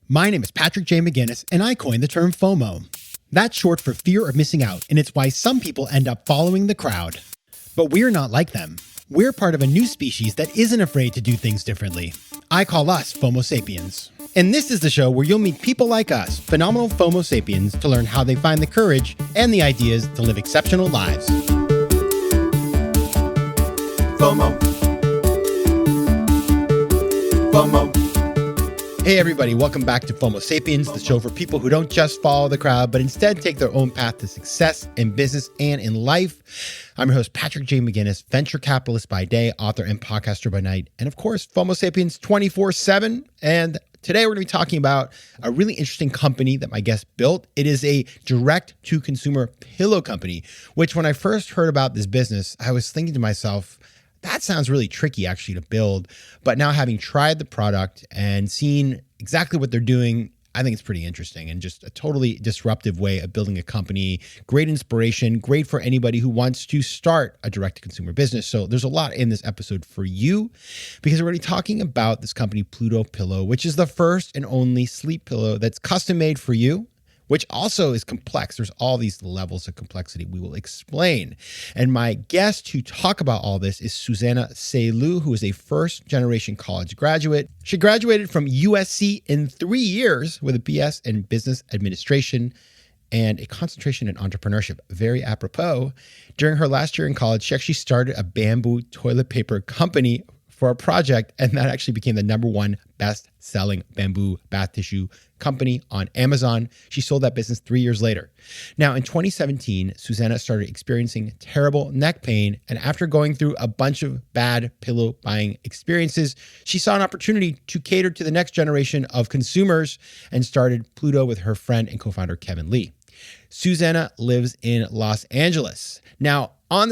My name is Patrick J. McGinnis, and I coined the term FOMO. That's short for fear of missing out, and it's why some people end up following the crowd. But we're not like them. We're part of a new species that isn't afraid to do things differently. I call us FOMO Sapiens. And this is the show where you'll meet people like us, phenomenal FOMO Sapiens, to learn how they find the courage and the ideas to live exceptional lives. FOMO. FOMO. Hey everybody, welcome back to FOMO Sapiens, the show for people who don't just follow the crowd, but instead take their own path to success in business and in life. I'm your host, Patrick J. McGinnis, venture capitalist by day, author and podcaster by night, and of course, FOMO Sapiens 24/7. And today we're going to be talking about a really interesting company that my guest built. It is a direct-to-consumer pillow company, which when I first heard about this business, I was thinking to myself, that sounds really tricky actually to build. But now having tried the product and seen exactly what they're doing, I think it's pretty interesting and just a totally disruptive way of building a company. Great inspiration, great for anybody who wants to start a direct-to-consumer business. So there's a lot in this episode for you because we're going to be talking about this company, Pluto Pillow, which is the first and only sleep pillow that's custom made for you, which also is complex. There's all these levels of complexity we will explain. And my guest to talk about all this is Susana Saeliu, who is a first-generation college graduate. She graduated from USC in 3 years with a BS in business administration and a concentration in entrepreneurship. Very apropos. During her last year in college, she actually started a bamboo toilet paper company for a project, and that actually became the #1 best-selling bamboo bath tissue company on Amazon. She sold that business 3 years later. Now, in 2017, Susana started experiencing terrible neck pain, and after going through a bunch of bad pillow buying experiences, she saw an opportunity to cater to the next generation of consumers and started Pluto with her friend and co-founder Kevin Lee. Susana lives in Los Angeles. Now, on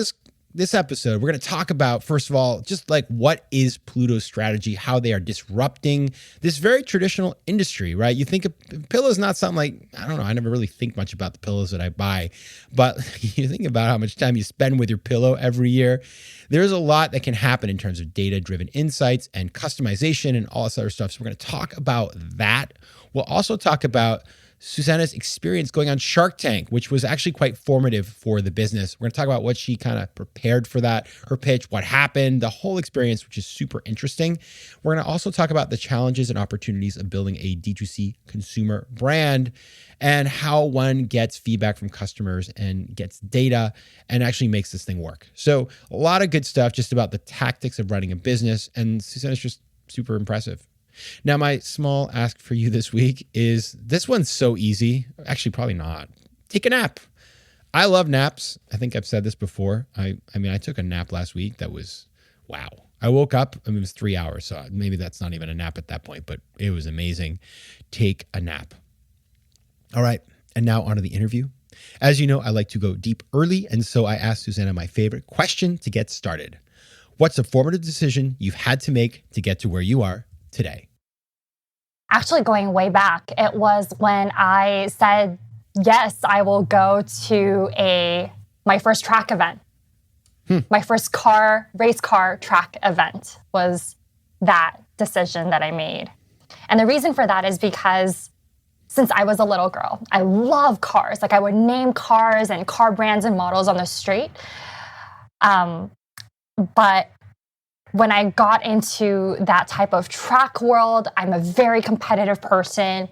this episode, we're going to talk about, first of all, just like what is Pluto's strategy, how they are disrupting this very traditional industry, right? You think of pillows, not something like, I don't know, I never really think much about the pillows that I buy, but you think about how much time you spend with your pillow every year. There's a lot that can happen in terms of data-driven insights and customization and all this other stuff. So we're going to talk about that. We'll also talk about Susana's experience going on Shark Tank, which was actually quite formative for the business. We're going to talk about what she kind of prepared for that, her pitch, what happened, the whole experience, which is super interesting. We're going to also talk about the challenges and opportunities of building a D2C consumer brand and how one gets feedback from customers and gets data and actually makes this thing work. So a lot of good stuff just about the tactics of running a business, and Susana's just super impressive. Now, my small ask for you this week is, this one's so easy. Actually, probably not. Take a nap. I love naps. I think I've said this before. I took a nap last week. That was, wow. I woke up, it was 3 hours. So maybe that's not even a nap at that point, but it was amazing. Take a nap. All right. And now on to the interview. As you know, I like to go deep early. And so I asked Susana my favorite question to get started. What's a formative decision you've had to make to get to where you are today? Actually, going way back, it was when I said, yes, I will go to my first track event. My first race car track event was that decision that I made. And the reason for that is because since I was a little girl, I love cars. Like, I would name cars and car brands and models on the street. But when I got into that type of track world, I'm a very competitive person.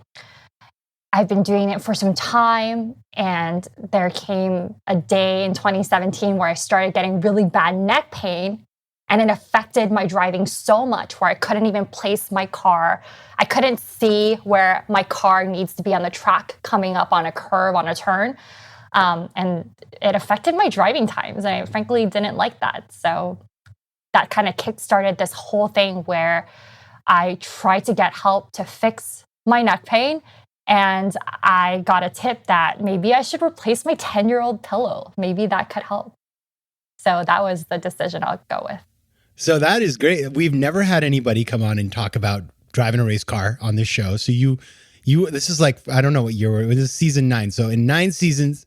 I've been doing it for some time, and there came a day in 2017 where I started getting really bad neck pain, and it affected my driving so much where I couldn't even place my car. I couldn't see where my car needs to be on the track coming up on a curve, on a turn. And it affected my driving times, and I frankly didn't like that. So that kind of kickstarted this whole thing where I tried to get help to fix my neck pain. And I got a tip that maybe I should replace my 10-year-old pillow. Maybe that could help. So that was the decision I'll go with. So that is great. We've never had anybody come on and talk about driving a race car on this show. So this is like, I don't know what year this is, season 9. So in 9 seasons,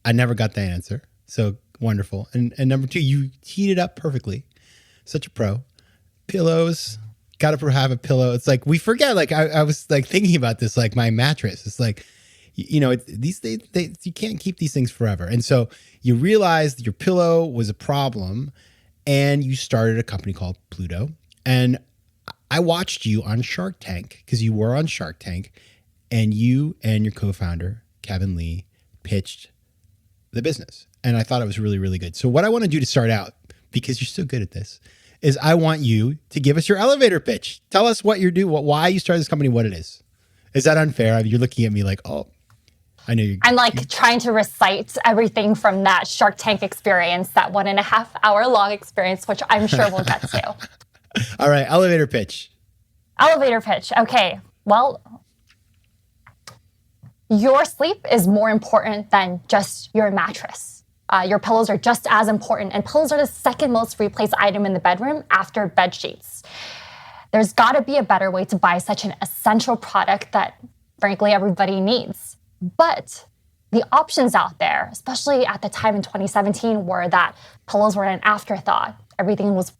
I never got the answer. So wonderful. And number 2, you teed it up perfectly. Such a pro. Pillows, got to have a pillow. It's like we forget. Like I was like thinking about this, like my mattress. It's like, these you can't keep these things forever. And so you realized your pillow was a problem, and you started a company called Pluto. And I watched you on Shark Tank, because you were on Shark Tank, and you and your co-founder Kevin Lee pitched the business, and I thought it was really, really good. So what I want to do to start out, because you're so good at this, is I want you to give us your elevator pitch. Tell us what you're doing, why you started this company, what it is. Is that unfair? I mean, you're looking at me like, oh, I know you're. I'm like trying to recite everything from that Shark Tank experience, that 1.5 hour long experience, which I'm sure we'll get to. All right, elevator pitch. Elevator pitch. Okay. Well, your sleep is more important than just your mattress. Your pillows are just as important, and pillows are the second most replaced item in the bedroom after bed sheets. There's got to be a better way to buy such an essential product that, frankly, everybody needs. But the options out there, especially at the time in 2017, were that pillows were an afterthought. Everything was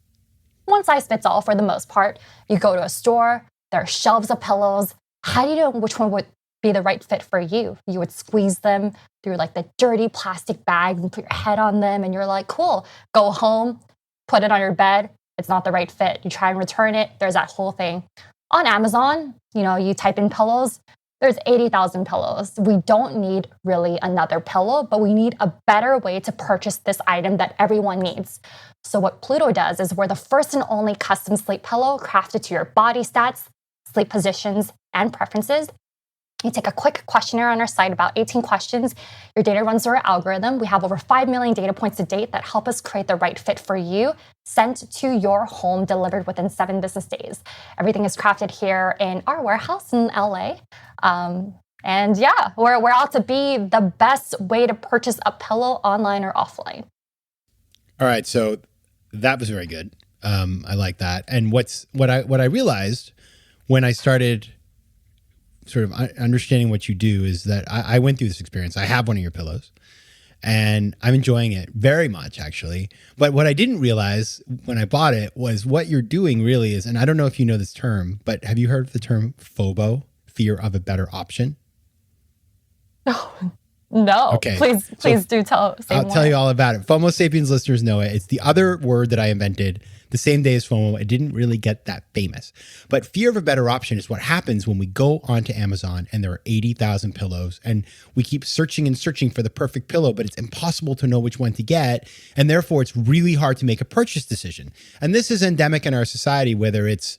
one size fits all for the most part. You go to a store, there are shelves of pillows. How do you know which one would be the right fit for you? You would squeeze them through like the dirty plastic bag and put your head on them, and you're like, cool, go home, put it on your bed. It's not the right fit. You try and return it. There's that whole thing. On Amazon, you type in pillows, there's 80,000 pillows. We don't need really another pillow, but we need a better way to purchase this item that everyone needs. So what Pluto does is we're the first and only custom sleep pillow crafted to your body stats, sleep positions, and preferences. You take a quick questionnaire on our site, about 18 questions. Your data runs through our algorithm. We have over 5 million data points to date that help us create the right fit for you, sent to your home, delivered within 7 business days. Everything is crafted here in our warehouse in LA. And yeah, we're out to be the best way to purchase a pillow online or offline. All right, so that was very good. I like that. And what I realized when I started sort of understanding what you do is that I went through this experience. I have one of your pillows, and I'm enjoying it very much, actually. But what I didn't realize when I bought it was what you're doing really is, and I don't know if you know this term, but have you heard of the term FOBO, fear of a better option? No. Okay. Please do tell. I'll tell you all about it. FOMO Sapiens listeners know it. It's the other word that I invented the same day as FOMO. It didn't really get that famous. But fear of a better option is what happens when we go onto Amazon and there are 80,000 pillows, and we keep searching and searching for the perfect pillow, but it's impossible to know which one to get. And therefore, it's really hard to make a purchase decision. And this is endemic in our society, whether it's,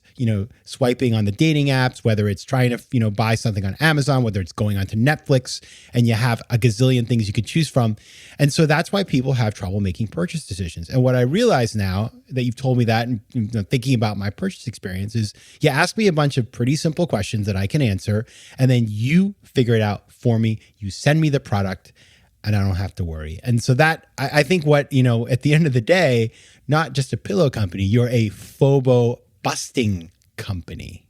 swiping on the dating apps, whether it's trying to, buy something on Amazon, whether it's going onto Netflix, and you have a gazillion things you could choose from. And so that's why people have trouble making purchase decisions. And what I realize now that you've told me that, and thinking about my purchase experience, is you ask me a bunch of pretty simple questions that I can answer, and then you figure it out for me. You send me the product, and I don't have to worry. And so that, I think at the end of the day, not just a pillow company, you're a FOBO busting company.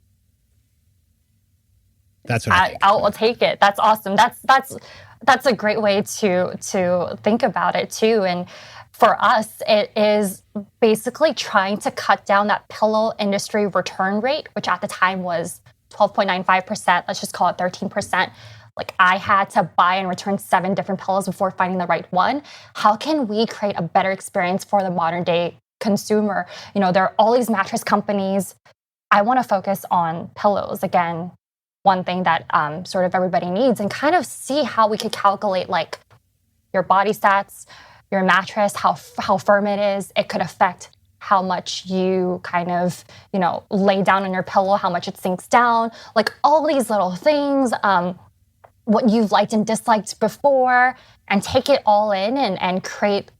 That's what I'll take it. That's awesome. That's a great way to think about it too. And for us, it is basically trying to cut down that pillow industry return rate, which at the time was 12.95%. Let's just call it 13%. Like, I had to buy and return 7 different pillows before finding the right one. How can we create a better experience for the modern day consumer? There are all these mattress companies. I want to focus on pillows. Again, one thing that sort of everybody needs, and kind of see how we could calculate like your body stats, your mattress, how firm it is. It could affect how much you kind of, lay down on your pillow, how much it sinks down, like all these little things, what you've liked and disliked before, and take it all in and create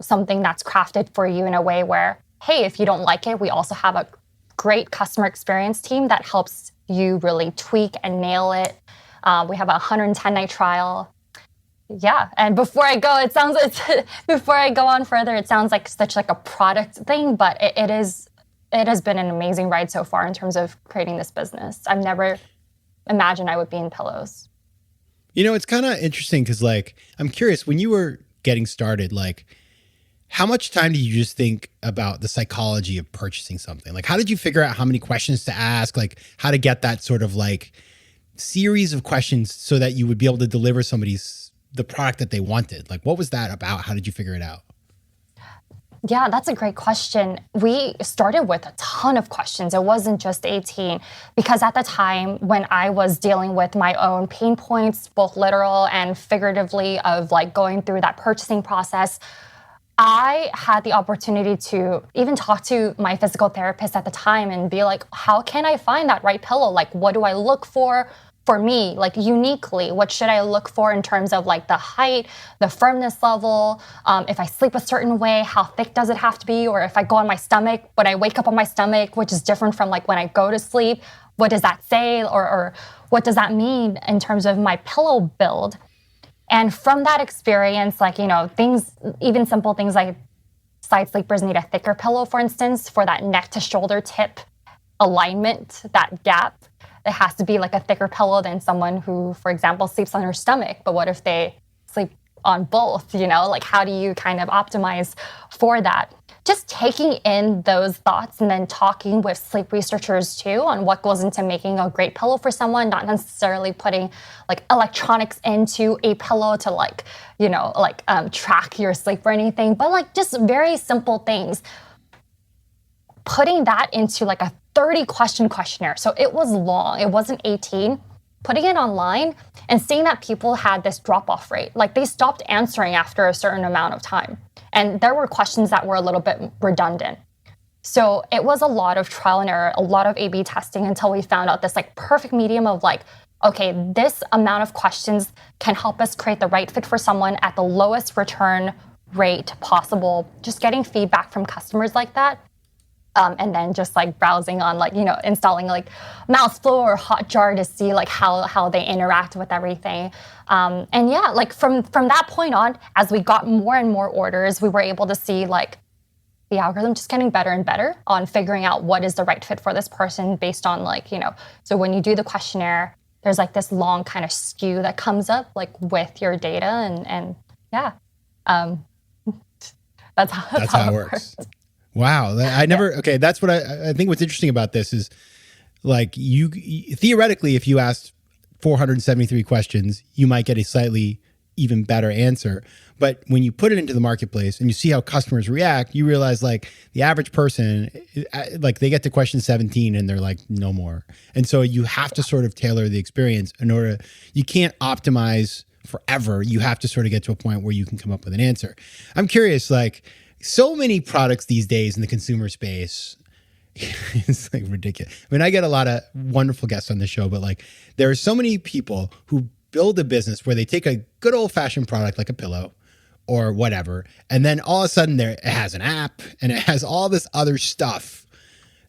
something that's crafted for you in a way where, hey, if you don't like it, we also have a great customer experience team that helps you really tweak and nail it. We have a 110-night trial. Yeah, and before I go on further, it sounds like such like a product thing, but it has been an amazing ride so far in terms of creating this business. I've never imagined I would be in pillows. It's kind of interesting because, like, I'm curious, when you were getting started, like, How much time did you just think about the psychology of purchasing something? Like, how did you figure out how many questions to ask? Like, how to get that sort of like series of questions so that you would be able to deliver somebody's the product that they wanted? Like, what was that about? How did you figure it out? Yeah, that's a great question. We started with a ton of questions. It wasn't just 18, because at the time when I was dealing with my own pain points, both literal and figuratively, of like going through that purchasing process, I had the opportunity to even talk to my physical therapist at the time and be like, how can I find that right pillow? Like, what do I look for me, like uniquely? What should I look for in terms of like the height, the firmness level? If I sleep a certain way, how thick does it have to be? Or if I go on my stomach, when I wake up on my stomach, which is different from like when I go to sleep, what does that say? Or what does that mean in terms of my pillow build? And from that experience, like, things, even simple things like side sleepers need a thicker pillow, for instance, for that neck to shoulder tip alignment, that gap. It has to be like a thicker pillow than someone who, for example, sleeps on her stomach. But what if they sleep on both? Like, how do you kind of optimize for that? Just taking in those thoughts and then talking with sleep researchers too on what goes into making a great pillow for someone, not necessarily putting like electronics into a pillow to track your sleep or anything, but like just very simple things. Putting that into like a 30-question questionnaire. So it was long, it wasn't 18. Putting it online and seeing that people had this drop-off rate, like they stopped answering after a certain amount of time. And there were questions that were a little bit redundant. So it was a lot of trial and error, a lot of A/B testing until we found out this like perfect medium of like, okay, this amount of questions can help us create the right fit for someone at the lowest return rate possible. Just getting feedback from customers like that. And then just like browsing on like, installing like Mouseflow or Hotjar to see like how they interact with everything. And yeah, like from that point on, as we got more and more orders, we were able to see like the algorithm just getting better and better on figuring out what is the right fit for this person based on like, so when you do the questionnaire, there's like this long kind of skew that comes up like with your data and yeah. That's how it works. Wow. I never, okay. That's what I think what's interesting about this is like you theoretically, if you asked 473 questions, you might get a slightly even better answer. But when you put it into the marketplace and you see how customers react, you realize like the average person, like they get to question 17 and they're like, no more. And so you have to sort of tailor the experience in order, you can't optimize forever. You have to sort of get to a point where you can come up with an answer. I'm curious, like, so many products these days in the consumer space, it's like ridiculous. I mean, I get a lot of wonderful guests on the show, but like there are so many people who build a business where they take a good old fashioned product like a pillow or whatever, and then all of a sudden it has an app and it has all this other stuff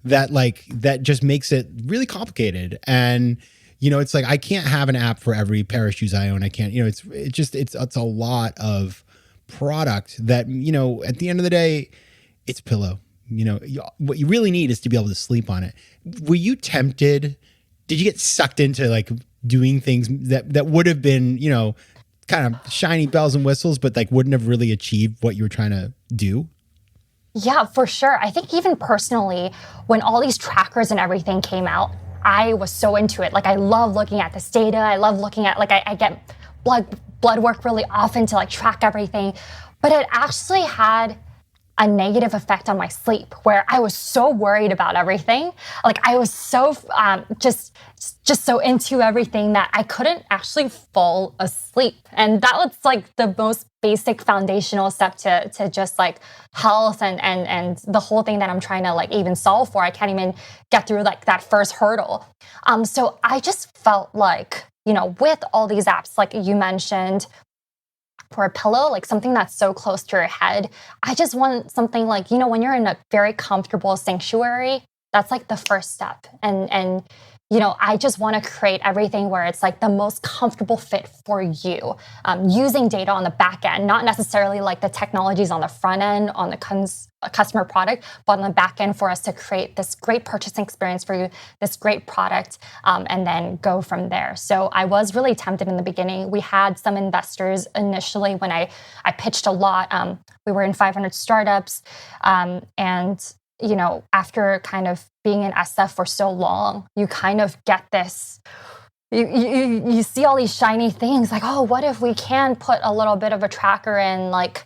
that just makes it really complicated. And it's like I can't have an app for every pair of shoes I own. I can't. It's a lot of product that at the end of the day it's a pillow. What you really need is to be able to sleep on it. Were you tempted, did you get sucked into like doing things that would have been kind of shiny bells and whistles but like wouldn't have really achieved what you were trying to do? Yeah, for sure. I think even personally, when all these trackers and everything came out, I was so into it. Like I love looking at this data. I love looking at like I get blood work really often to like track everything, but it actually had a negative effect on my sleep where I was so worried about everything. Like I was so just so into everything that I couldn't actually fall asleep. And that was like the most basic foundational step to just like health and the whole thing that I'm trying to like even solve for. I can't even get through like that first hurdle. So I just felt like, with all these apps, like you mentioned, for a pillow, like something that's so close to your head, I just want something like, when you're in a very comfortable sanctuary That's like the first step. And I just want to create everything where it's like the most comfortable fit for you, using data on the back end, not necessarily like the technologies on the front end, on the customer product, but on the back end for us to create this great purchasing experience for you, this great product, and then go from there. So I was really tempted in the beginning. We had some investors initially when I pitched a lot. We were in 500 startups, and after kind of being in SF for so long, you kind of get this, you see all these shiny things like, oh, what if we can put a little bit of a tracker in, like,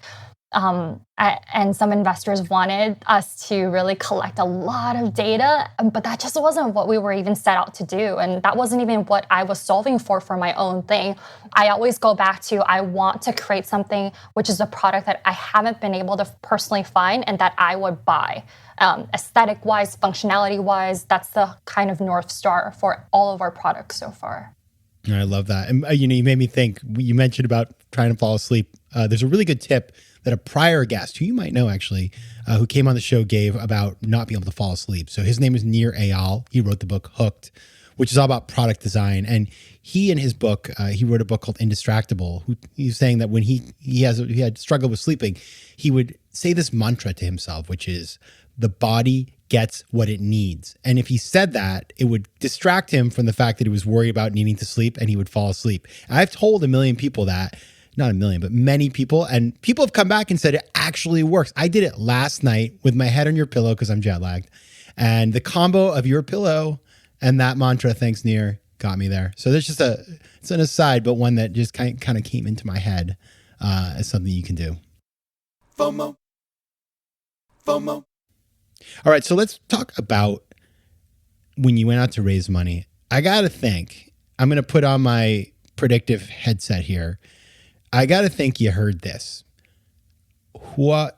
and some investors wanted us to really collect a lot of data, but that just wasn't what we were even set out to do. And that wasn't even what I was solving for my own thing. I always go back to, I want to create something which is a product that I haven't been able to personally find and that I would buy. Aesthetic-wise, functionality-wise, that's the kind of North Star for all of our products so far. I love that. And you made me think, you mentioned about trying to fall asleep. There's a really good tip that a prior guest, who you might know actually, who came on the show, gave about not being able to fall asleep. So his name is Nir Eyal. He wrote the book Hooked, which is all about product design. And he, in his book, he wrote a book called Indistractable. He's saying that when he had struggled with sleeping, he would say this mantra to himself, which is, the body gets what it needs. And if he said that, it would distract him from the fact that he was worried about needing to sleep, and he would fall asleep. And I've told a million people that, not a million, but many people, and people have come back and said it actually works. I did it last night with my head on your pillow because I'm jet lagged. And the combo of your pillow and that mantra, thanks Nir, got me there. So there's just it's an aside, but one that just kind of came into my head as something you can do. FOMO. All right, so let's talk about when you went out to raise money. I got to think, I'm going to put on my predictive headset here. I got to think you heard this. What?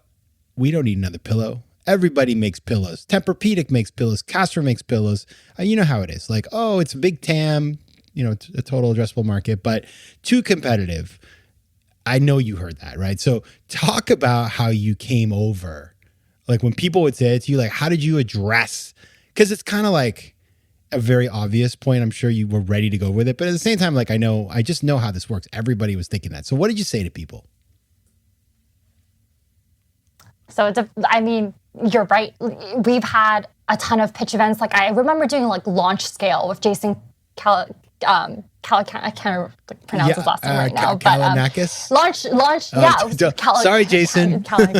We don't need another pillow. Everybody makes pillows. Tempur-Pedic makes pillows. Casper makes pillows. You know how it is. Like, oh, it's a big TAM, it's a total addressable market, but too competitive. I know you heard that, right? So talk about how you came over. Like when people would say it to you, like, how did you address? Because it's kind of like a very obvious point. I'm sure you were ready to go with it. But at the same time, like, I just know how this works. Everybody was thinking that. So what did you say to people? So, you're right. We've had a ton of pitch events. Like I remember doing like launch scale with Jason I can't pronounce his last name right now. Kalinakis? Launch. Yeah. Sorry, Jason. Sorry.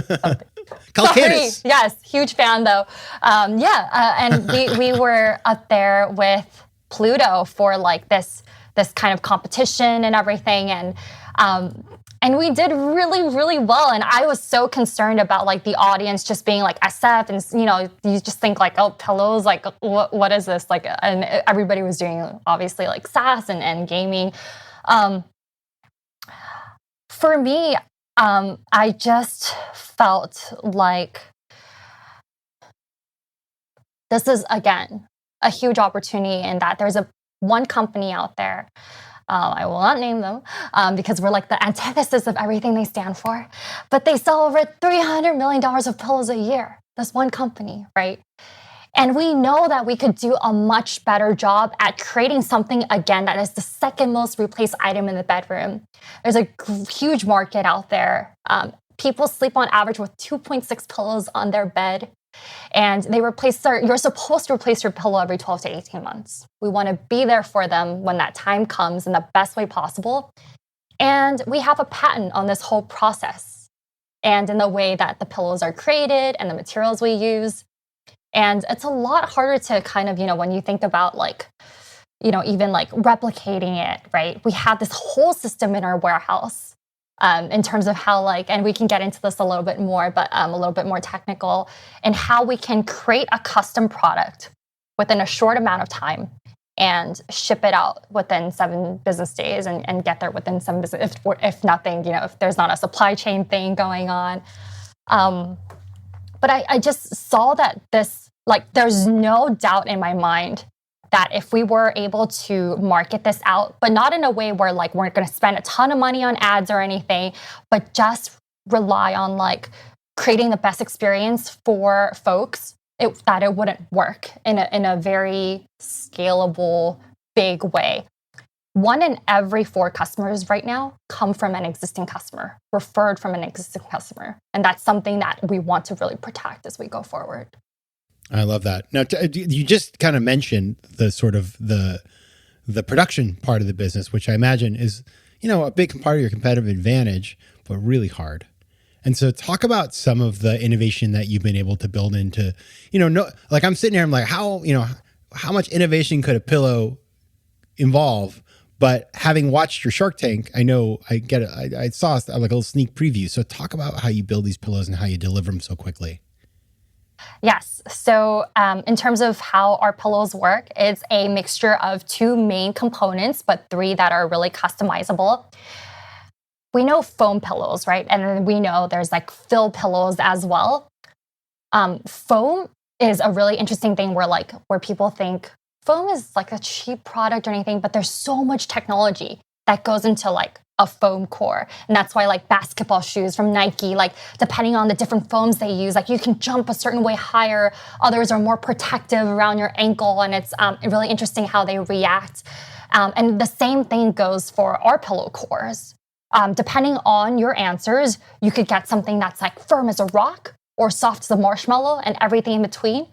Yes, huge fan though. And we were up there with Pluto for like this kind of competition and everything, and we did really, really well. And I was so concerned about like the audience just being like SF, and you just think like, oh, pillows, like what is this? Like, and everybody was doing obviously like SaaS and gaming. For me, I just felt like this is, again, a huge opportunity in that there's one company out there. I will not name them because we're like the antithesis of everything they stand for. But they sell over $300 million of pillows a year. That's one company, right? And we know that we could do a much better job at creating something, again, that is the second most replaced item in the bedroom. There's a huge market out there. People sleep on average with 2.6 pillows on their bed. And you're supposed to replace your pillow every 12 to 18 months. We want to be there for them when that time comes in the best way possible. And we have a patent on this whole process and in the way that the pillows are created and the materials we use. And it's a lot harder to kind of, when you think about like, even like replicating it, right? We have this whole system in our warehouse. In terms of how and we can get into this a little bit more, but a little bit more technical, and how we can create a custom product within a short amount of time and ship it out within 7 business days and get there within 7 business, if nothing, if there's not a supply chain thing going on. But I just saw that there's no doubt in my mind that if we were able to market this out, but not in a way where we're going to spend a ton of money on ads or anything, but just rely on creating the best experience for folks that it wouldn't work in a very scalable, big way. 1 in every 4 customers right now come from an existing customer, referred from an existing customer. And that's something that we want to really protect as we go forward. I love that. Now, you just kind of mentioned the sort of the production part of the business, which I imagine is, a big part of your competitive advantage, but really hard. And so talk about some of the innovation that you've been able to build into, like I'm sitting here, I'm like, how much innovation could a pillow involve? But having watched your Shark Tank, I know I saw like a little sneak preview. So talk about how you build these pillows and how you deliver them so quickly. Yes. So in terms of how our pillows work, it's a mixture of 2 main components, but 3 that are really customizable. We know foam pillows, right? And then we know there's like fill pillows as well. Foam is a really interesting thing where people think foam is like a cheap product or anything, but there's so much technology that goes into like a foam core. And that's why like basketball shoes from Nike, like depending on the different foams they use, like you can jump a certain way higher. Others are more protective around your ankle. And it's really interesting how they react. And the same thing goes for our pillow cores. Depending on your answers, you could get something that's like firm as a rock or soft as a marshmallow and everything in between,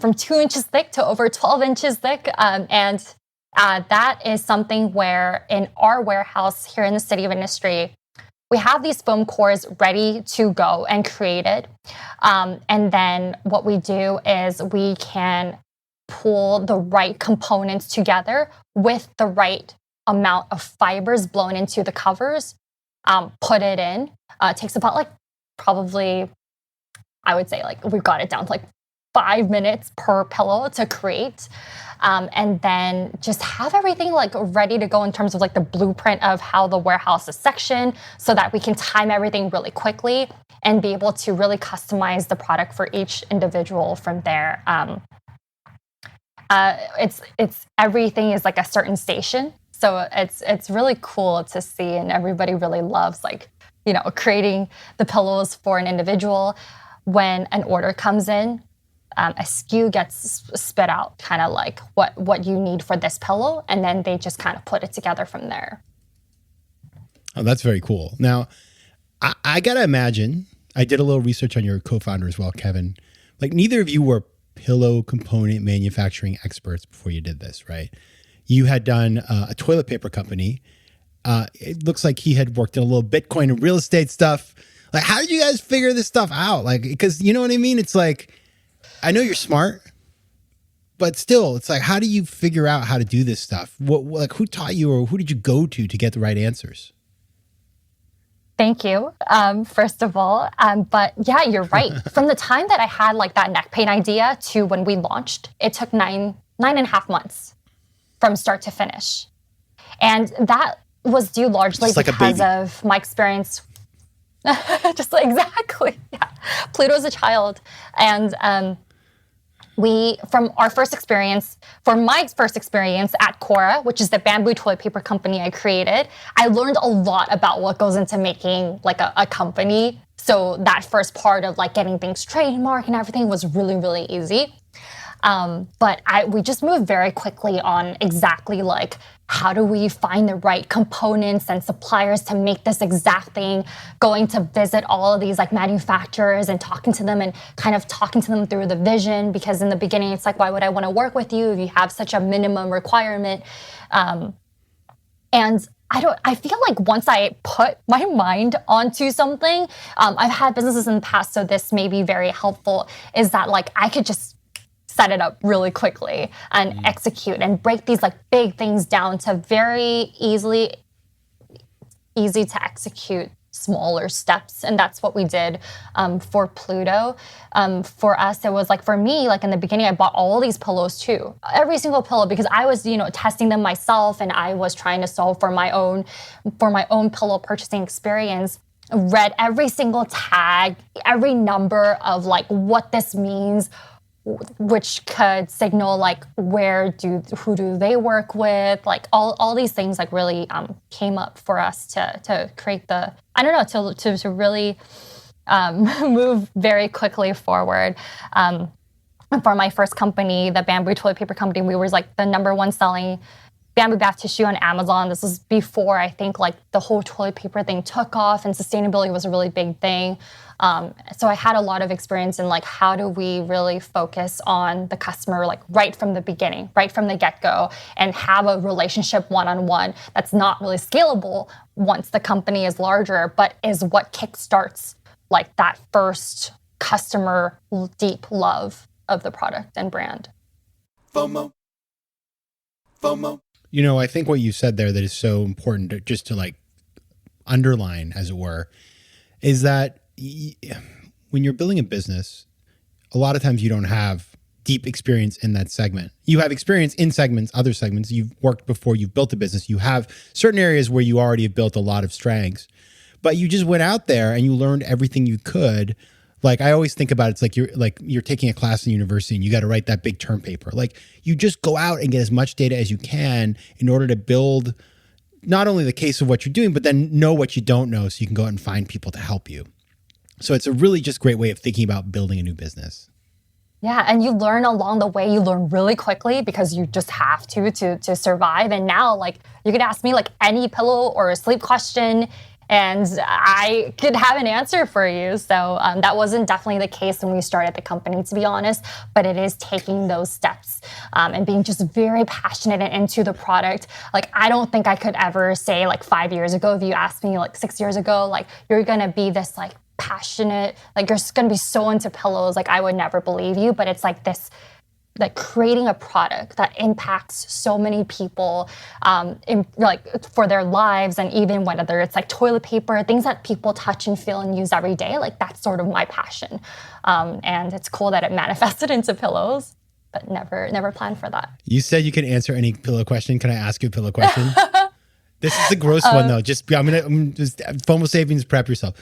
from 2 inches thick to over 12 inches thick. And that is something where in our warehouse here in the City of Industry, we have these foam cores ready to go and created. And then what we do is we can pull the right components together with the right amount of fibers blown into the covers, put it in. It takes about like probably, I would say like we've got it down to like 5 minutes per pillow to create. And then just have everything like ready to go in terms of like the blueprint of how the warehouse is sectioned so that we can time everything really quickly and be able to really customize the product for each individual from there. It's everything is like a certain station. So it's really cool to see, and everybody really loves creating the pillows for an individual. When an order comes in, a SKU gets spit out, kind of like what you need for this pillow, and then they just kind of put it together from there. Oh, that's very cool. Now, I gotta imagine, I did a little research on your co-founder as well, Kevin. Like neither of you were pillow component manufacturing experts before you did this, right? You had done a toilet paper company. It looks like he had worked in a little Bitcoin and real estate stuff. Like, how did you guys figure this stuff out? Like, because you know what I mean? It's like, I know you're smart, but still, it's like, how do you figure out how to do this stuff? Like, who taught you, or who did you go to get the right answers? Thank you, first of all. But yeah, you're right. From the time that I had like that neck pain idea to when we launched, it took nine and a half months from start to finish. And that was due largely because of my experience. Just like, exactly. Yeah. Pluto's a child. And from my first experience at Cora, which is the bamboo toilet paper company I created, I learned a lot about what goes into making like a company. So that first part of like getting things trademarked and everything was really, really easy. But we just moved very quickly on exactly like, how do we find the right components and suppliers to make this exact thing, going to visit all of these like manufacturers and talking to them through the vision, because in the beginning it's like, why would I want to work with you if you have such a minimum requirement? And I feel like once I put my mind onto something, I've had businesses in the past, so this may be very helpful, is that like I could just set it up really quickly and execute and break these like big things down to very easy to execute smaller steps. And that's what we did for Pluto. For us, it was like, for me, like in the beginning, I bought all these pillows too, every single pillow, because I was, testing them myself, and I was trying to solve for my own pillow purchasing experience. Read every single tag, every number of like what this means, which could signal like who do they work with, like all these things like really came up for us to create to really move very quickly forward. And for my first company, the bamboo toilet paper company, we were like the number one selling bamboo bath tissue on Amazon. This was before I think like the whole toilet paper thing took off and sustainability was a really big thing. So I had a lot of experience in like, how do we really focus on the customer, like right from the beginning, right from the get-go, and have a relationship one-on-one that's not really scalable once the company is larger, but is what kickstarts like that first customer deep love of the product and brand. FOMO. You know, I think what you said there that is so important just to like underline, as it were, is that when you're building a business, a lot of times you don't have deep experience in that segment. You have experience in segments, other segments. You've worked before, you've built a business. You have certain areas where you already have built a lot of strengths, but you just went out there and you learned everything you could. Like I always think about it, it's like you're taking a class in university and you got to write that big term paper. Like you just go out and get as much data as you can in order to build not only the case of what you're doing, but then know what you don't know so you can go out and find people to help you. So it's a really just great way of thinking about building a new business. Yeah, and you learn along the way. You learn really quickly because you just have to survive. And now, like, you could ask me like any pillow or a sleep question, and I could have an answer for you. So that wasn't definitely the case when we started the company, to be honest, but it is taking those steps and being just very passionate and into the product. Like, I don't think I could ever say like 5 years ago, if you asked me like 6 years ago, like, you're gonna be this like passionate, like you're gonna be so into pillows, like I would never believe you. But it's like this, like creating a product that impacts so many people in like for their lives, and even whether it's like toilet paper, things that people touch and feel and use every day, like that's sort of my passion. And it's cool that it manifested into pillows, but never planned for that. You said you can answer any pillow question. Can I ask you a pillow question? This is the gross one though. I'm just FOMO Sapiens, prep yourself.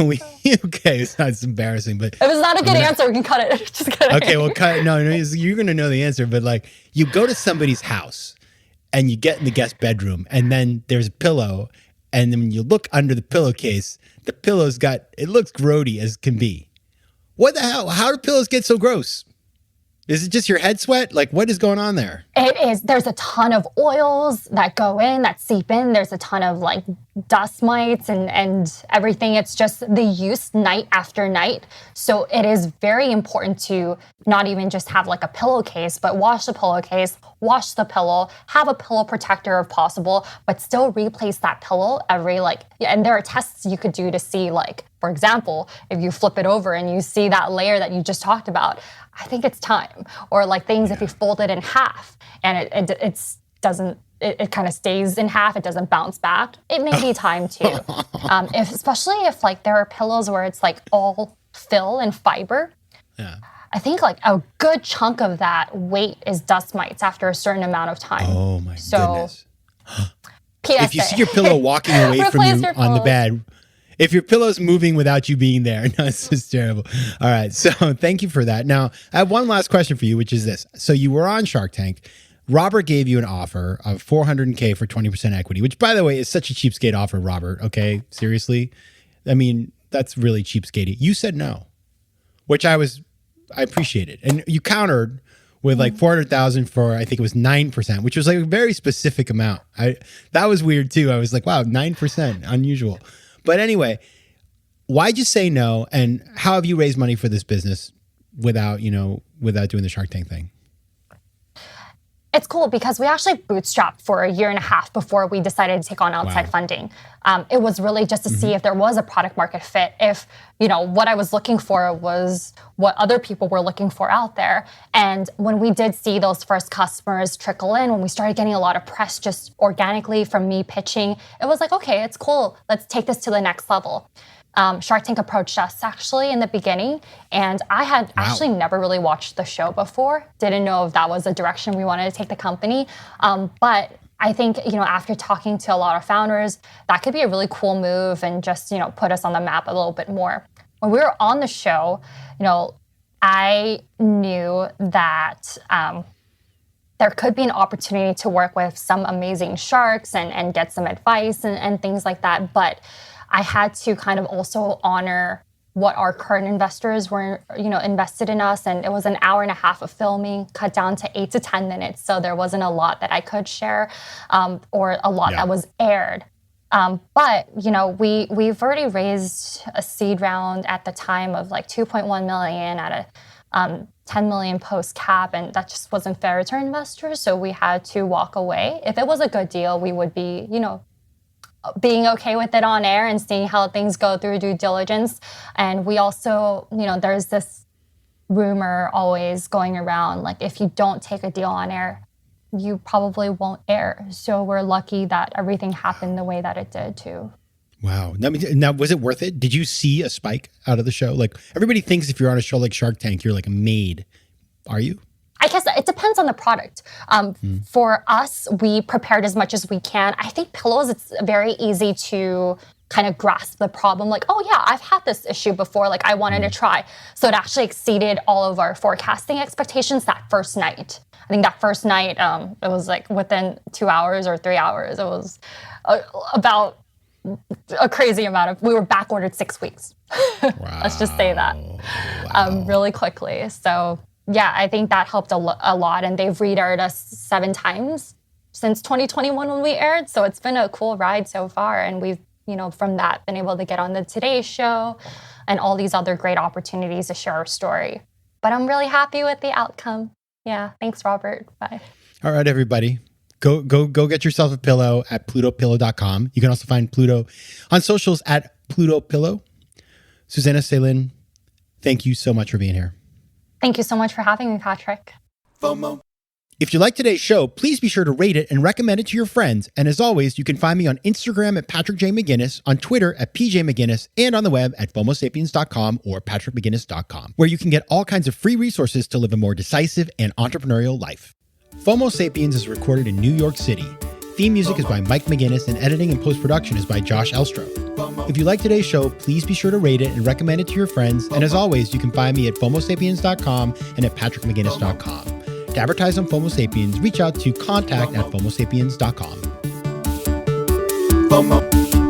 Okay, it's embarrassing, but if it's not a good answer, we can cut it. Just kidding. Okay, well, cut. No, you're gonna know the answer, but like, you go to somebody's house and you get in the guest bedroom, and then there's a pillow, and then when you look under the pillowcase, the pillow's it looks grody as can be. What the hell? How do pillows get so gross? Is it just your head sweat? Like, what is going on there? It is. There's a ton of oils that go in, that seep in. There's a ton of like dust mites and everything. It's just the use night after night. So it is very important to not even just have like a pillowcase, but wash the pillowcase, wash the pillow, have a pillow protector if possible, but still replace that pillow every and there are tests you could do to see, like, for example, if you flip it over and you see that layer that you just talked about, I think it's time. Or like things, if you fold it in half and it kind of stays in half, it doesn't bounce back, it may be time too. Especially if like there are pillows where it's like all fill and fiber. Yeah. I think like a good chunk of that weight is dust mites after a certain amount of time. Oh my goodness. PSA. If you see your pillow walking away from you on the bed, if your pillow's moving without you being there, no, it's just terrible. All right. So thank you for that. Now, I have one last question for you, which is this. So you were on Shark Tank. Robert gave you an offer of $400K for 20% equity, which, by the way, is such a cheapskate offer, Robert. Okay. Seriously. I mean, that's really cheapskatey. You said no, which I appreciated. And you countered with like 400,000 for, I think it was 9%, which was like a very specific amount. That was weird too. I was like, wow, 9%, unusual. But anyway, why'd you say no? And how have you raised money for this business without doing the Shark Tank thing? It's cool because we actually bootstrapped for a year and a half before we decided to take on outside funding. It was really just to see if there was a product market fit, if, what I was looking for was what other people were looking for out there. And when we did see those first customers trickle in, when we started getting a lot of press just organically from me pitching, it was like, okay, it's cool. Let's take this to the next level. Shark Tank approached us actually in the beginning, and I had actually never really watched the show before. Didn't know if that was the direction we wanted to take the company. But I think, after talking to a lot of founders, that could be a really cool move and just, put us on the map a little bit more. When we were on the show, I knew that there could be an opportunity to work with some amazing sharks and get some advice and things like that. But I had to kind of also honor what our current investors were, invested in us. And it was an hour and a half of filming, cut down to 8 to 10 minutes. So there wasn't a lot that I could share, or a lot that was aired. But we've already raised a seed round at the time of like 2.1 million at a 10 million post cap, and that just wasn't fair to our investors. So we had to walk away. If it was a good deal, we would be, being okay with it on air and seeing how things go through due diligence. And we also, there's this rumor always going around, like if you don't take a deal on air, you probably won't air. So we're lucky that everything happened the way that it did too. Wow. Now, was it worth it? Did you see a spike out of the show? Like everybody thinks if you're on a show like Shark Tank, you're like a maid. Are you? I guess it depends on the product. For us, we prepared as much as we can. I think pillows, it's very easy to kind of grasp the problem. Like, oh yeah, I've had this issue before. Like I wanted to try. So it actually exceeded all of our forecasting expectations that first night. I think that first night, it was like within 2 hours or 3 hours. It was about a crazy amount of, we were back ordered 6 weeks. Wow. Let's just say that really quickly. So yeah, I think that helped a lot. And they've re-aired us 7 times since 2021 when we aired. So it's been a cool ride so far. And we've, from that been able to get on the Today Show and all these other great opportunities to share our story. But I'm really happy with the outcome. Yeah. Thanks, Robert. Bye. All right, everybody. Go get yourself a pillow at plutopillow.com. You can also find Pluto on socials at Pluto Pillow. Susana Saeliu, thank you so much for being here. Thank you so much for having me, Patrick. FOMO. If you like today's show, please be sure to rate it and recommend it to your friends. And as always, you can find me on Instagram at Patrick J. McGinnis, on Twitter at PJ McGinnis, and on the web at FOMOSapiens.com or PatrickMcGinnis.com, where you can get all kinds of free resources to live a more decisive and entrepreneurial life. FOMO Sapiens is recorded in New York City. Theme music is by Mike McGinnis, and editing and post-production is by Josh Elstro. If you like today's show, please be sure to rate it and recommend it to your friends. And as always, you can find me at FOMOSapiens.com and at PatrickMcGinnis.com. To advertise on FOMO Sapiens, reach out to contact@FOMOSapiens.com. FOMO.